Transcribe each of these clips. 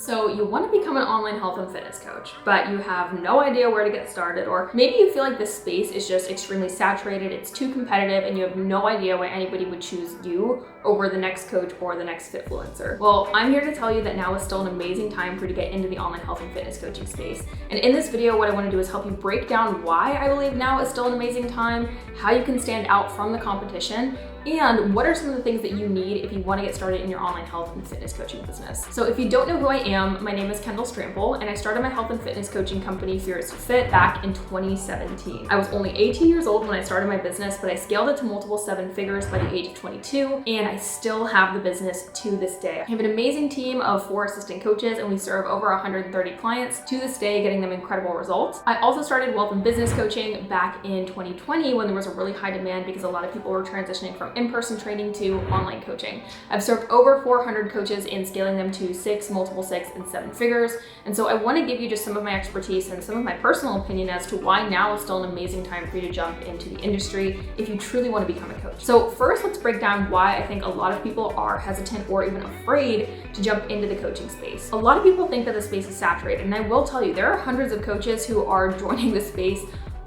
So you want to become an online health and fitness coach, but you have no idea where to get started, or maybe you feel like this space is just extremely saturated, it's too competitive, and you have no idea why anybody would choose you over the next coach or the next fitfluencer. Well, I'm here to tell you that now is still an amazing time for you to get into the online health and fitness coaching space. And in this video, what I want to do is help you break down why I believe now is still an amazing time, how you can stand out from the competition, and what are some of the things that you need if you want to get started in your online health and fitness coaching business. So if you don't know who I am, my name is Kendall Strample, and I started my health and fitness coaching company, Fearless to Fit, back in 2017. I was only 18 years old when I started my business, but I scaled it to multiple seven figures by the age of 22, and I still have the business to this day. I have an amazing team of 4 assistant coaches, and we serve over 130 clients to this day, getting them incredible results. I also started wealth and business coaching back in 2020 when there was a really high demand because a lot of people were transitioning from in-person training to online coaching. I've served over 400 coaches in scaling them to 6, multiple 6, and 7 figures. And so I want to give you just some of my expertise and some of my personal opinion as to why now is still an amazing time for you to jump into the industry if you truly want to become a coach. So first, let's break down why I think a lot of people are hesitant or even afraid to jump into the coaching space. A lot of people think that the space is saturated, and I will tell you, there are hundreds of coaches who are joining the space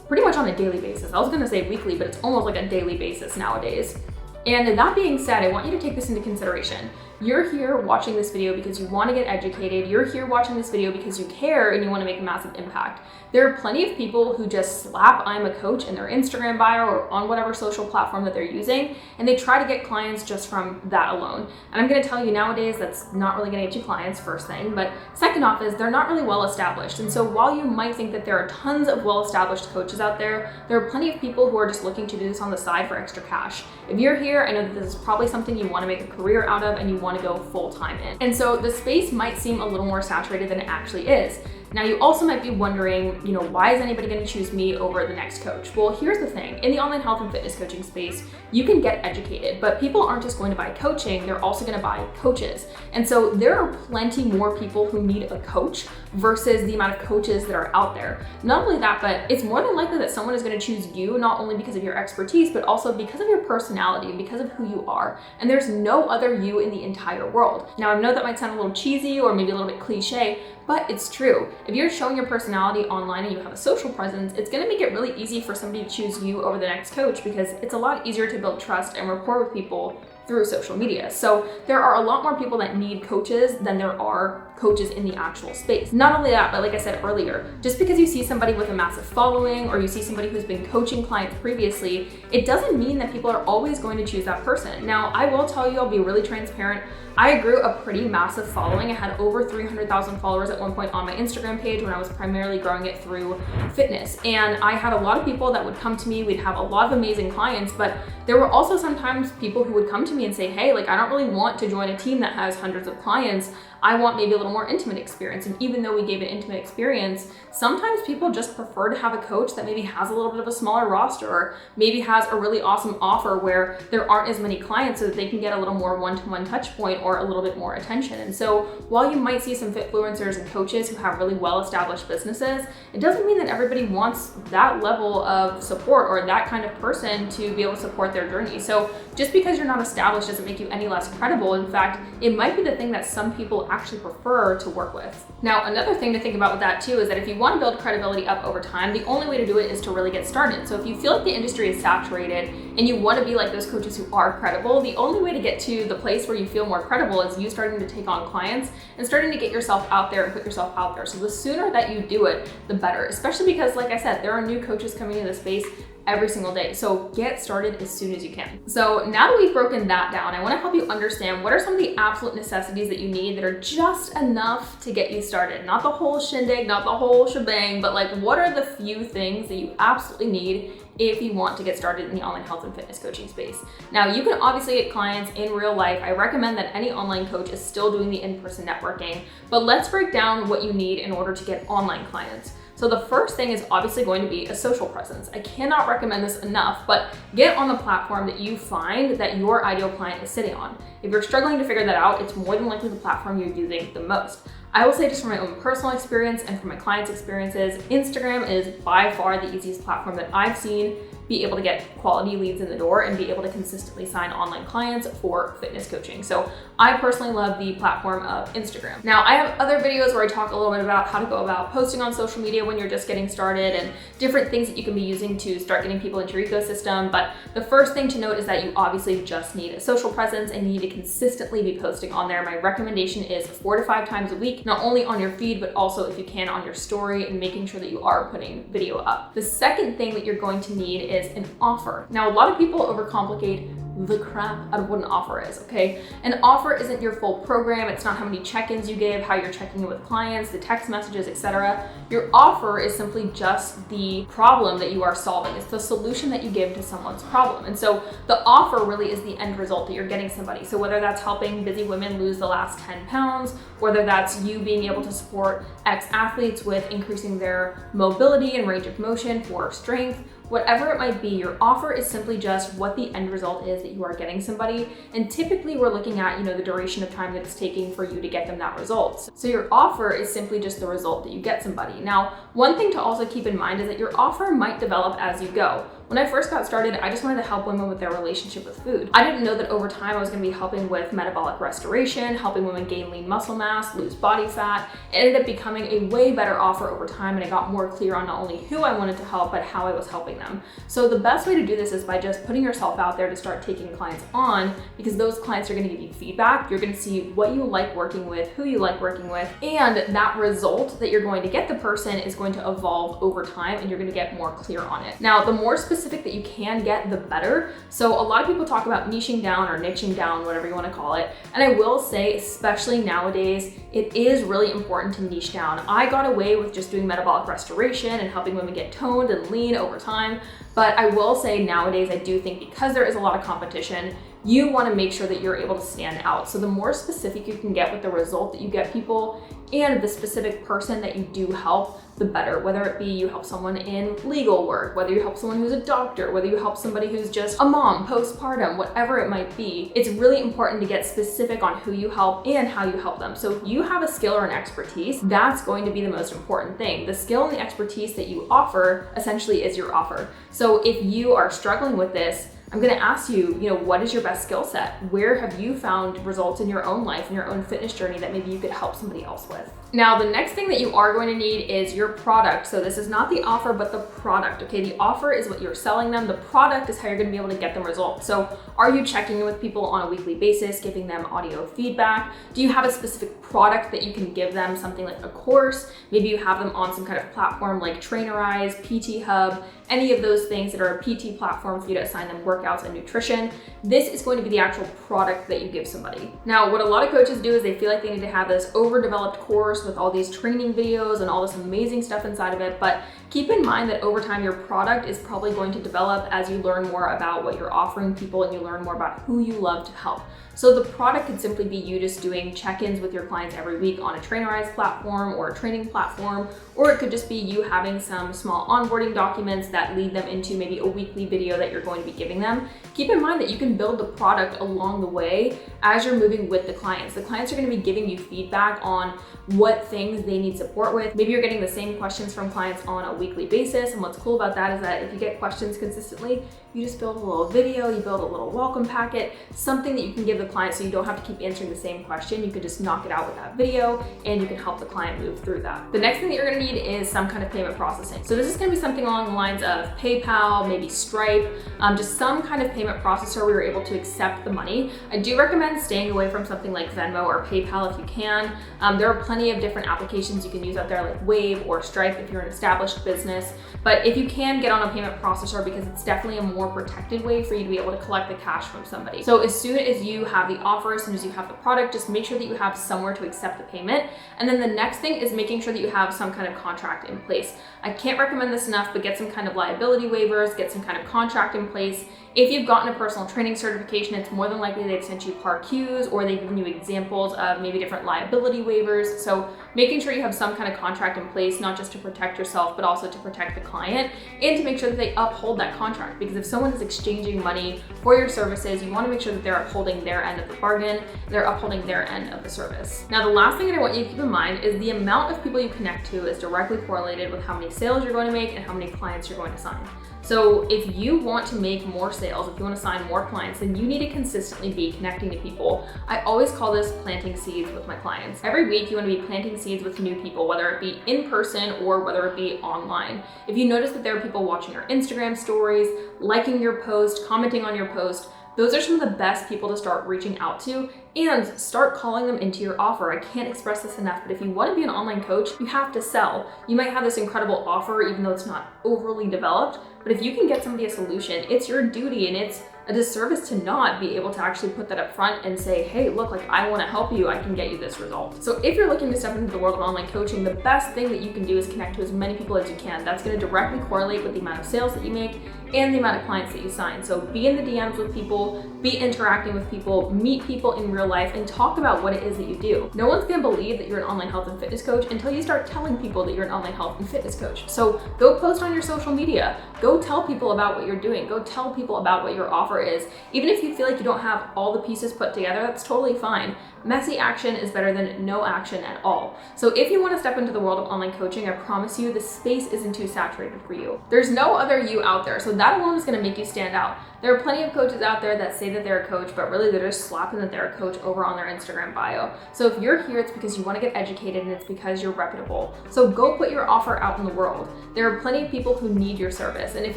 pretty much on a daily basis. I was gonna say weekly, but it's almost like a daily basis nowadays. And that being said, I want you to take this into consideration. You're here watching this video because you want to get educated. You're here watching this video because you care and you want to make a massive impact. There are plenty of people who just slap "I'm a coach" in their Instagram bio or on whatever social platform that they're using, and they try to get clients just from that alone. And I'm going to tell you nowadays that's not really going to get you clients, first thing, but second off is they're not really well established. And so while you might think that there are tons of well-established coaches out there, there are plenty of people who are just looking to do this on the side for extra cash. If you're here, I know that this is probably something you want to make a career out of and you want to go full-time in. And so the space might seem a little more saturated than it actually is. Now, you also might be wondering, why is anybody going to choose me over the next coach? Well, here's the thing. In the online health and fitness coaching space, you can get educated, but people aren't just going to buy coaching, they're also going to buy coaches. And so there are plenty more people who need a coach versus the amount of coaches that are out there. Not only that, but it's more than likely that someone is going to choose you not only because of your expertise, but also because of your personality and because of who you are. And there's no other you in the entire world. Now, I know that might sound a little cheesy or maybe a little bit cliche, but it's true. If you're showing your personality online and you have a social presence, it's going to make it really easy for somebody to choose you over the next coach because it's a lot easier to build trust and rapport with people through social media. So there are a lot more people that need coaches than there are coaches in the actual space. Not only that, but like I said earlier, just because you see somebody with a massive following or you see somebody who's been coaching clients previously, it doesn't mean that people are always going to choose that person. Now, I will tell you, I'll be really transparent. I grew a pretty massive following. I had over 300,000 followers at one point on my Instagram page when I was primarily growing it through fitness. And I had a lot of people that would come to me. We'd have a lot of amazing clients, but there were also sometimes people who would come to me and say, hey, I don't really want to join a team that has hundreds of clients. I want maybe a little more intimate experience. And even though we gave an intimate experience, sometimes people just prefer to have a coach that maybe has a little bit of a smaller roster or maybe has a really awesome offer where there aren't as many clients so that they can get a little more one-to-one touch point or a little bit more attention. And so while you might see some fitfluencers and coaches who have really well-established businesses, it doesn't mean that everybody wants that level of support or that kind of person to be able to support their journey. So just because you're not established doesn't make you any less credible. In fact, it might be the thing that some people actually prefer to work with. Now, another thing to think about with that too is that if you want to build credibility up over time, the only way to do it is to really get started. So if you feel like the industry is saturated and you want to be like those coaches who are credible, the only way to get to the place where you feel more credible is you starting to take on clients and starting to get yourself out there and put yourself out there. So the sooner that you do it, the better, especially because, like I said, there are new coaches coming into the space every single day. So get started as soon as you can. So now that we've broken that down, I want to help you understand what are some of the absolute necessities that you need that are just enough to get you started. Not the whole shindig, not the whole shebang, but what are the few things that you absolutely need if you want to get started in the online health and fitness coaching space. Now, you can obviously get clients in real life. I recommend that any online coach is still doing the in-person networking, but let's break down what you need in order to get online clients. So the first thing is obviously going to be a social presence. I cannot recommend this enough, but get on the platform that you find that your ideal client is sitting on. If you're struggling to figure that out, it's more than likely the platform you're using the most. I will say, just from my own personal experience and from my clients' experiences, Instagram is by far the easiest platform that I've seen be able to get quality leads in the door and be able to consistently sign online clients for fitness coaching. So I personally love the platform of Instagram. Now, I have other videos where I talk a little bit about how to go about posting on social media when you're just getting started and different things that you can be using to start getting people into your ecosystem. But the first thing to note is that you obviously just need a social presence and you need to consistently be posting on there. My recommendation is 4 to 5 times a week, not only on your feed, but also if you can on your story, and making sure that you are putting video up. The second thing that you're going to need is an offer. Now, a lot of people overcomplicate the crap out of what an offer is, okay? An offer isn't your full program. It's not how many check-ins you give, how you're checking in with clients, the text messages, etc. Your offer is simply just the problem that you are solving. It's the solution that you give to someone's problem. And so the offer really is the end result that you're getting somebody. So whether that's helping busy women lose the last 10 pounds, whether that's you being able to support ex-athletes with increasing their mobility and range of motion for strength, whatever it might be, your offer is simply just what the end result is that you are getting somebody. And typically we're looking at, the duration of time that it's taking for you to get them that result. So your offer is simply just the result that you get somebody. Now, one thing to also keep in mind is that your offer might develop as you go. When I first got started, I just wanted to help women with their relationship with food. I didn't know that over time I was going to be helping with metabolic restoration, helping women gain lean muscle mass, lose body fat. It ended up becoming a way better offer over time, and I got more clear on not only who I wanted to help, but how I was helping them. So the best way to do this is by just putting yourself out there to start taking clients on, because those clients are going to give you feedback. You're going to see what you like working with, who you like working with, and that result that you're going to get the person is going to evolve over time, and you're going to get more clear on it. Now, the more specific that you can get, the better. So a lot of people talk about niching down or niching down, whatever you want to call it. And I will say, especially nowadays, it is really important to niche down. I got away with just doing metabolic restoration and helping women get toned and lean over time. But I will say nowadays, I do think because there is a lot of competition, you want to make sure that you're able to stand out. So the more specific you can get with the result that you get people and the specific person that you do help, the better. Whether it be you help someone in legal work, whether you help someone who's a doctor, whether you help somebody who's just a mom, postpartum, whatever it might be, it's really important to get specific on who you help and how you help them. So if you have a skill or an expertise, that's going to be the most important thing. The skill and the expertise that you offer essentially is your offer. So if you are struggling with this, I'm going to ask you, what is your best skill set? Where have you found results in your own life, in your own fitness journey that maybe you could help somebody else with? Now, the next thing that you are going to need is your product. So this is not the offer, but the product, okay? The offer is what you're selling them. The product is how you're going to be able to get them results. So are you checking in with people on a weekly basis, giving them audio feedback? Do you have a specific product that you can give them, something like a course? Maybe you have them on some kind of platform like Trainerize, PT Hub, any of those things that are a PT platform for you to assign them workouts and nutrition. This is going to be the actual product that you give somebody. Now, what a lot of coaches do is they feel like they need to have this overdeveloped course with all these training videos and all this amazing stuff inside of it, but keep in mind that over time your product is probably going to develop as you learn more about what you're offering people and you learn more about who you love to help. So the product could simply be you just doing check-ins with your clients every week on a Trainerize platform or a training platform, or it could just be you having some small onboarding documents that lead them into maybe a weekly video that you're going to be giving them. Keep in mind that you can build the product along the way as you're moving with the clients. The clients are going to be giving you feedback on what things they need support with. Maybe you're getting the same questions from clients on a weekly basis, and what's cool about that is that if you get questions consistently, you just build a little video, you build a little welcome packet, something that you can give the client so you don't have to keep answering the same question. You can just knock it out with that video and you can help the client move through that. The next thing that you're gonna need is some kind of payment processing. So this is gonna be something along the lines of PayPal, maybe Stripe, just some kind of payment processor where you're able to accept the money. I do recommend staying away from something like Venmo or PayPal if you can. There are plenty of different applications you can use out there like Wave or Stripe if you're an established business. But if you can get on a payment processor, because it's definitely a more protected way for you to be able to collect the cash from somebody. So as soon as you have the offer, as soon as you have the product, just make sure that you have somewhere to accept the payment. And then the next thing is making sure that you have some kind of contract in place. I can't recommend this enough, but get some kind of liability waivers, get some kind of contract in place. If you've gotten a personal training certification, it's more than likely they've sent you PAR-Qs or they've given you examples of maybe different liability waivers. So making sure you have some kind of contract in place, not just to protect yourself, but also to protect the client and to make sure that they uphold that contract. Because if someone is exchanging money for your services, you want to make sure that they're upholding their their end of the bargain, they're upholding their end of the service. Now, the last thing that I want you to keep in mind is the amount of people you connect to is directly correlated with how many sales you're going to make and how many clients you're going to sign. So if you want to make more sales, if you want to sign more clients, then you need to consistently be connecting to people. I always call this planting seeds with my clients. Every week you want to be planting seeds with new people, whether it be in person or whether it be online. If you notice that there are people watching your Instagram stories, liking your post, commenting on your post, those are some of the best people to start reaching out to and start calling them into your offer. I can't express this enough, but if you want to be an online coach, you have to sell. You might have this incredible offer, even though it's not overly developed, but if you can get somebody a solution, it's your duty and it's a disservice to not be able to actually put that up front and say, hey, look, like I want to help you, I can get you this result. So if you're looking to step into the world of online coaching, the best thing that you can do is connect to as many people as you can. That's going to directly correlate with the amount of sales that you make and the amount of clients that you sign. So be in the DMs with people, be interacting with people, meet people in real life, and talk about what it is that you do. No one's gonna believe that you're an online health and fitness coach until you start telling people that you're an online health and fitness coach. So go post on your social media, go tell people about what you're doing, go tell people about what your offer is. Even if you feel like you don't have all the pieces put together, that's totally fine. Messy action is better than no action at all. So if you want to step into the world of online coaching, I promise you the space isn't too saturated for you. There's no other you out there, so that alone is going to make you stand out. There are plenty of coaches out there that say that they're a coach, but really they're just slapping that they're a coach over on their Instagram bio. So if you're here, it's because you want to get educated and it's because you're reputable. So go put your offer out in the world. There are plenty of people who need your service. And if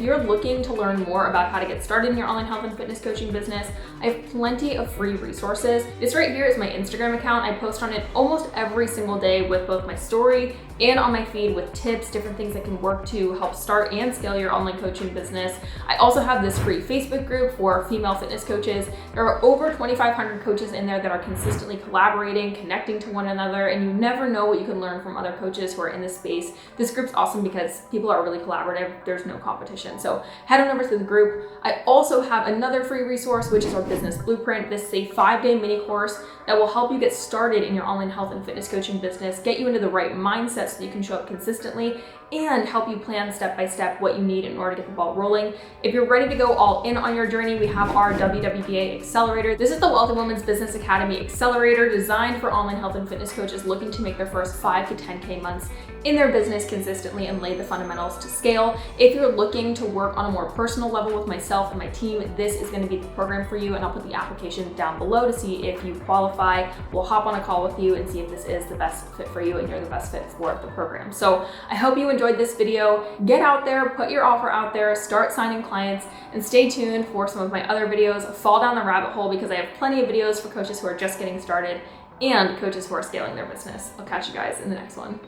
you're looking to learn more about how to get started in your online health and fitness coaching business, I have plenty of free resources. This right here is my Instagram account. I post on it almost every single day with both my story and on my feed with tips, different things that can work to help start and scale your online coaching business. I also have this free Facebook group for female fitness coaches. There are over 2,500 coaches in there that are consistently collaborating, connecting to one another, and you never know what you can learn from other coaches who are in this space. This group's awesome because people are really collaborative. There's no competition. So head on over to the group. I also have another free resource, which is our business blueprint. This is a 5-day mini course that will help you get started in your online health and fitness coaching business, get you into the right mindset so that you can show up consistently, and help you plan step by step what you need in order to get the ball rolling. If you're ready to go all in on your journey, we have our WWBA Accelerator. This is the Wealthy Woman's Business Academy Accelerator designed for online health and fitness coaches looking to make their first 5 to 10K months in their business consistently and lay the fundamentals to scale. If you're looking to work on a more personal level with myself and my team, this is going to be the program for you, and I'll put the application down below to see if you qualify. We'll hop on a call with you and see if this is the best fit for you and you're the best fit for the program. So I hope you enjoyed this video. Get out there, put your offer out there, start signing clients, and stay tuned for some of my other videos. Fall down the rabbit hole because I have plenty of videos for coaches who are just getting started and coaches who are scaling their business. I'll catch you guys in the next one.